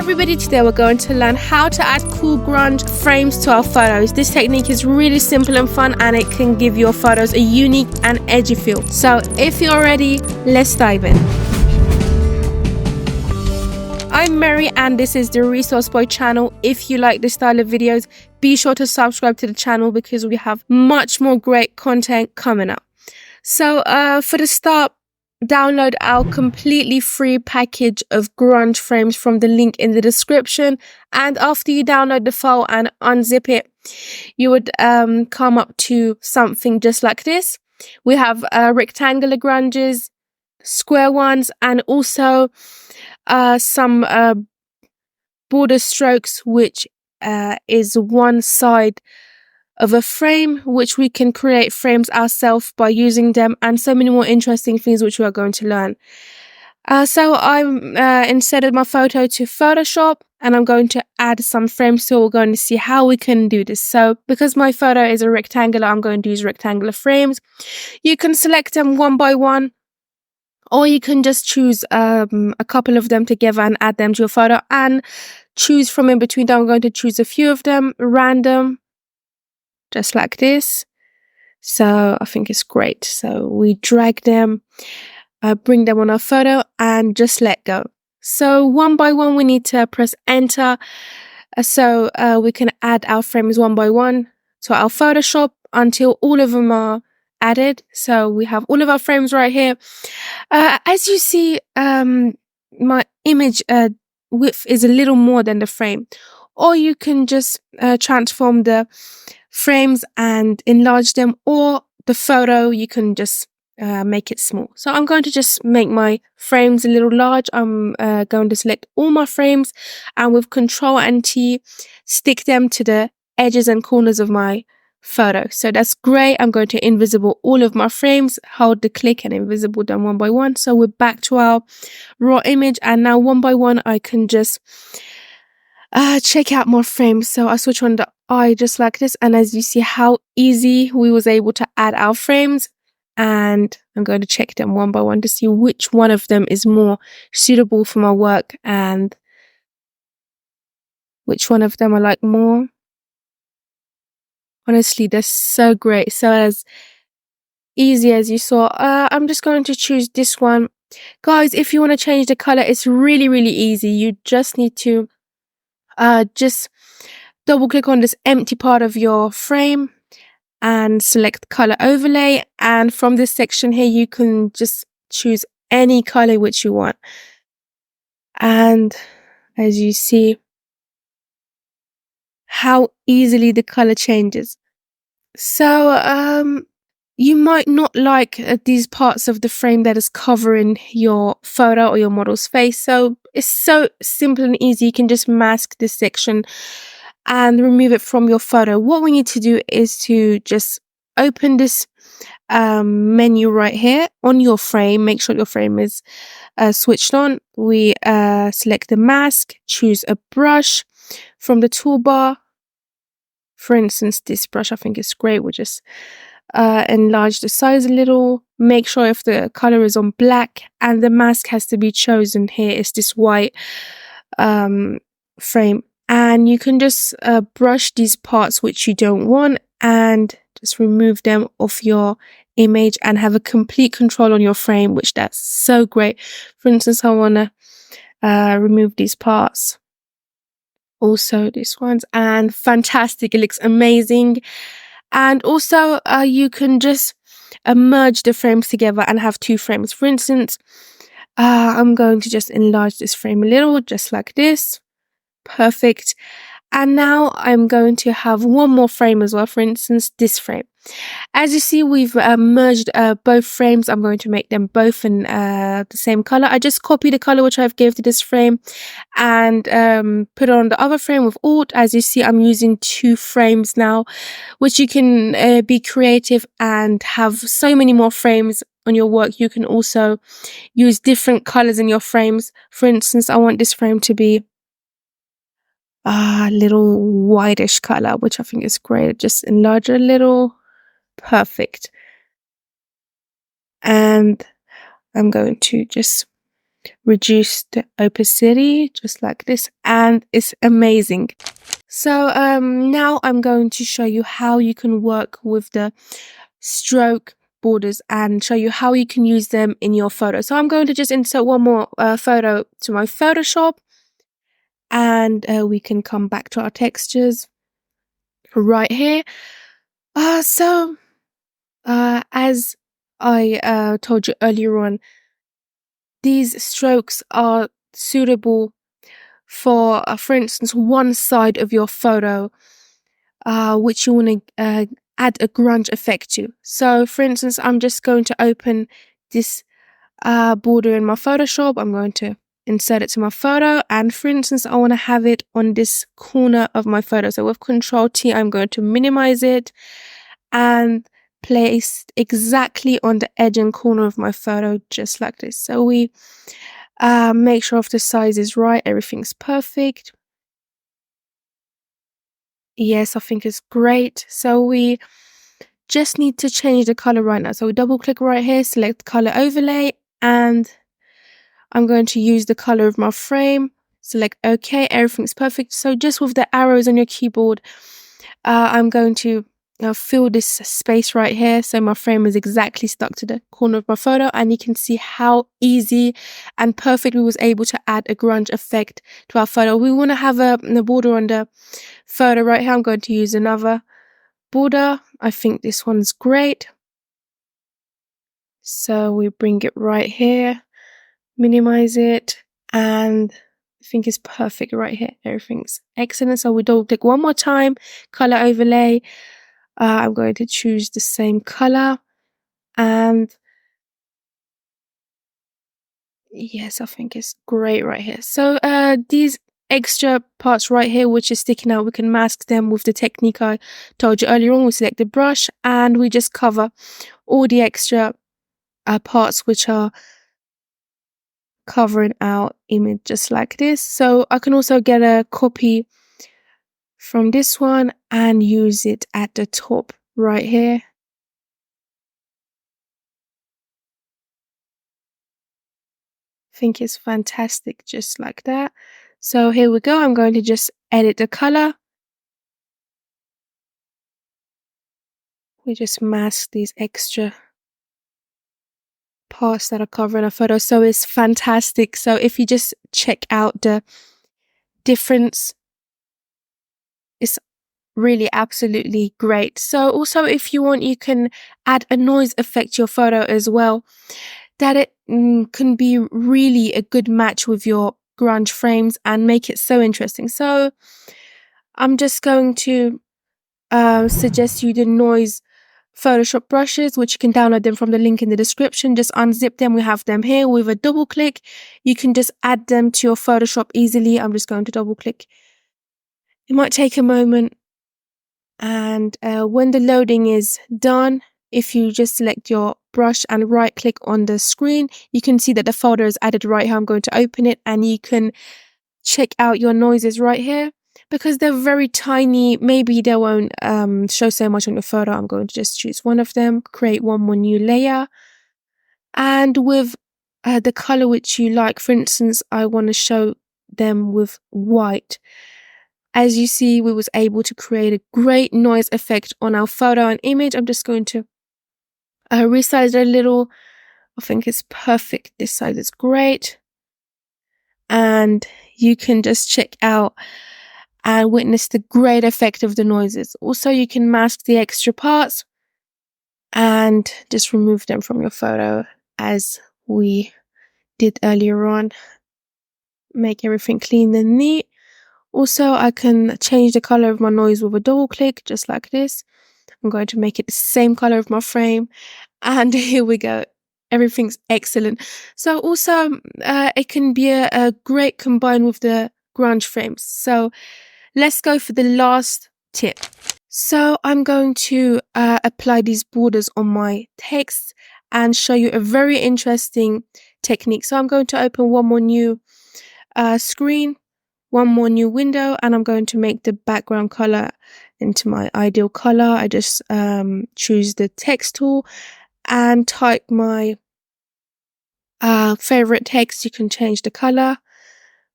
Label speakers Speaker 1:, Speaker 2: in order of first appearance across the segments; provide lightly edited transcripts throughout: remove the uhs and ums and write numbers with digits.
Speaker 1: everybody, today we're going to learn how to add cool grunge frames to our photos. This technique is really simple and fun, and it can give your photos a unique and edgy feel. So if you're ready, let's dive in. I'm Mary and this is the Resource Boy channel. If you like this style of videos, be sure to subscribe to the channel because we have much more great content coming up. So for the start, download our completely free package of grunge frames from the link in the description, and after you download the file and unzip it, you would come up to something just like this. We have rectangular grunges, square ones, and also some border strokes, which is one side of a frame, which we can create frames ourselves by using them, and so many more interesting things which we are going to learn. So I'm inserted my photo to Photoshop and I'm going to add some frames, so we're going to see how we can do this. So because my photo is a rectangular, I'm going to use rectangular frames. You can select them one by one, or you can just choose a couple of them together and add them to your photo and choose from in between them. I'm going to choose a few of them random, just like this. So I think it's great. So we drag them, bring them on our photo and just let go. So one by one we need to press enter, so we can add our frames one by one to our Photoshop until all of them are added. So we have all of our frames right here. As you see, my image width is a little more than the frame, or you can just transform the frames and enlarge them, or the photo you can just make it small. So I'm going to just make my frames a little large. I'm going to select all my frames and with Control and T stick them to the edges and corners of my photo. So that's great. I'm going to invisible all of my frames, hold the click and invisible them one by one. So we're back to our raw image, and now one by one I can just check out more frames. So I switch on the eye just like this, and as you see how easy we was able to add our frames, and I'm going to check them one by one to see which one of them is more suitable for my work and which one of them I like more. Honestly, they're so great. So as easy as you saw, I'm just going to choose this one. Guys, if you want to change the color, it's really easy. You just need to just double click on this empty part of your frame and select color overlay, and from this section here you can just choose any color which you want, and as you see how easily the color changes. So you might not like these parts of the frame that is covering your photo or your model's face, so it's so simple and easy. You can just mask this section and remove it from your photo. What we need to do is to just open this menu right here on your frame. Make sure your frame is switched on. We select the mask, choose a brush from the toolbar. For instance, this brush I think is great. We'll just enlarge the size a little. Make sure if the color is on black, and the mask has to be chosen here. It's this white frame, and you can just brush these parts which you don't want and just remove them off your image and have a complete control on your frame, which that's so great. For instance, I want to remove these parts, also these ones, and fantastic, it looks amazing. And also you can just merge the frames together and have two frames. For instance, I'm going to just enlarge this frame a little, just like this. Perfect. And now I'm going to have one more frame as well, for instance this frame. As you see, we've merged both frames. I'm going to make them both in the same color. I just copy the color which I've gave to this frame and put it on the other frame with Alt. As you see, I'm using two frames now, which you can be creative and have so many more frames on your work. You can also use different colors in your frames. For instance, I want this frame to be a little whitish color, which I think is great. Just enlarge it a little. Perfect. And I'm going to just reduce the opacity just like this, and it's amazing. So now I'm going to show you how you can work with the stroke borders and show you how you can use them in your photo. So I'm going to just insert one more photo to my Photoshop, and we can come back to our textures right here. As I told you earlier on, these strokes are suitable for instance, one side of your photo, which you want to add a grunge effect to. So, for instance, I'm just going to open this border in my Photoshop. I'm going to insert it to my photo, and for instance, I want to have it on this corner of my photo. So with Control T, I'm going to minimize it and place exactly on the edge and corner of my photo, just like this. So we make sure if the size is right, everything's perfect. Yes, I think it's great. So we just need to change the color right now. So we double click right here, select color overlay, and I'm going to use the color of my frame. Select OK, everything's perfect. So just with the arrows on your keyboard, I'm going to fill this space right here. So my frame is exactly stuck to the corner of my photo, and you can see how easy and perfect we was able to add a grunge effect to our photo. We want to have a border on the photo right here. I'm going to use another border. I think this one's great. So we bring it right here, minimize it, and I think it's perfect right here. Everything's excellent. So we double click one more time, color overlay. I'm going to choose the same color, and yes, I think it's great right here. So these extra parts right here which is sticking out, we can mask them with the technique I told you earlier on. We select the brush and we just cover all the extra parts which are covering our image just like this. So I can also get a copy from this one and use it at the top right here. I think it's fantastic just like that. So here we go. I'm going to just edit the color. We just mask these extra parts that are covering a photo. So it's fantastic. So if you just check out the difference, it's really absolutely great. So also if you want, you can add a noise effect to your photo as well, that it can be really a good match with your grunge frames and make it so interesting. So I'm just going to suggest you the noise Photoshop brushes, which you can download them from the link in the description. Just unzip them. We have them here. With a double click, you can just add them to your Photoshop easily. I'm just going to double click. It might take a moment. And when the loading is done, if you just select your brush and right click on the screen, you can see that the folder is added right here. I'm going to open it and you can check out your noises right here. Because they're very tiny, maybe they won't show so much on your photo. I'm going to just choose one of them, create one more new layer. And with the color which you like, for instance, I want to show them with white. As you see, we was able to create a great noise effect on our photo and image. I'm just going to resize it a little. I think it's perfect. This size is great. And you can just check out and witness the great effect of the noises. Also, you can mask the extra parts and just remove them from your photo as we did earlier on. Make everything clean and neat. Also, I can change the color of my noise with a double click, just like this. I'm going to make it the same color of my frame. And here we go. Everything's excellent. So also, it can be a great combine with the grunge frames. So let's go for the last tip. So I'm going to apply these borders on my text and show you a very interesting technique. So I'm going to open one more new screen, one more new window, and I'm going to make the background color into my ideal color. I just choose the text tool and type my favorite text, you can change the color.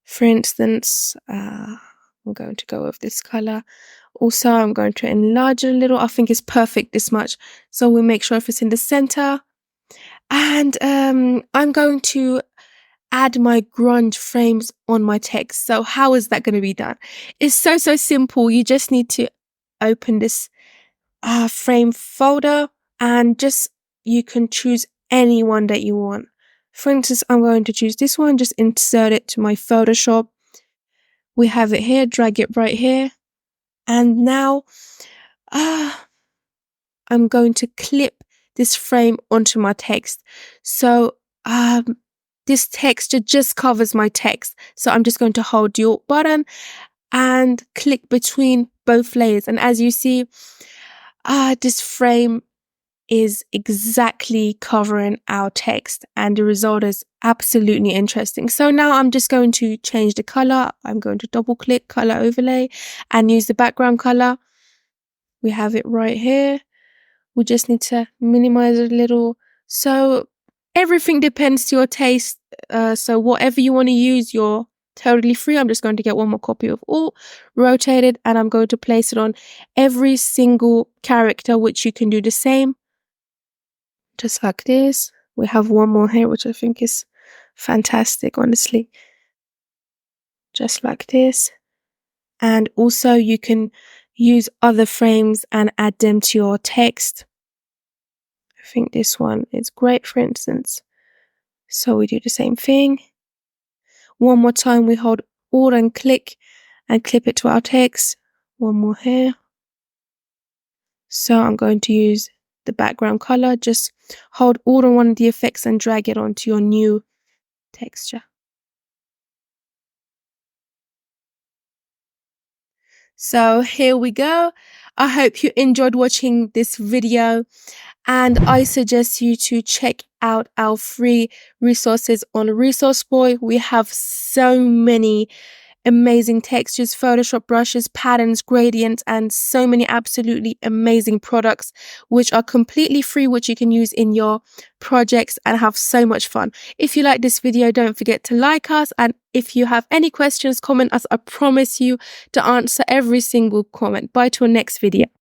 Speaker 1: For instance, I'm going to go with this color. Also, I'm going to enlarge it a little. I think it's perfect this much. So we'll make sure if it's in the center. And I'm going to add my grunge frames on my text. So how is that going to be done? It's so simple. You just need to open this frame folder and you can choose any one that you want. For instance, I'm going to choose this one, just insert it to my Photoshop. We have it here, drag it right here. And now I'm going to clip this frame onto my text. So this texture just covers my text. So I'm just going to hold the Alt button and click between both layers. And as you see, this frame is exactly covering our text and the result is absolutely interesting. So now I'm just going to change the color. I'm going to double click color overlay and use the background color. We have it right here. We just need to minimize it a little. So everything depends to your taste. So whatever you want to use, you're totally free. I'm just going to get one more copy of Alt, rotate it, and I'm going to place it on every single character, which you can do the same. Just like this. We have one more here, which I think is fantastic, honestly. Just like this. And also you can use other frames and add them to your text. I think this one is great, for instance. So we do the same thing. One more time, we hold Alt and click and clip it to our text. One more here. So I'm going to use the background color. Just hold Alt on one of the effects and drag it onto your new texture. So here we go. I hope you enjoyed watching this video, and I suggest you to check out our free resources on Resource Boy. We have so many amazing textures, Photoshop brushes, patterns, gradients, and so many absolutely amazing products which are completely free, which you can use in your projects and have so much fun. If you like this video, don't forget to like us, and if you have any questions, comment us. I promise you to answer every single comment. Bye till next video.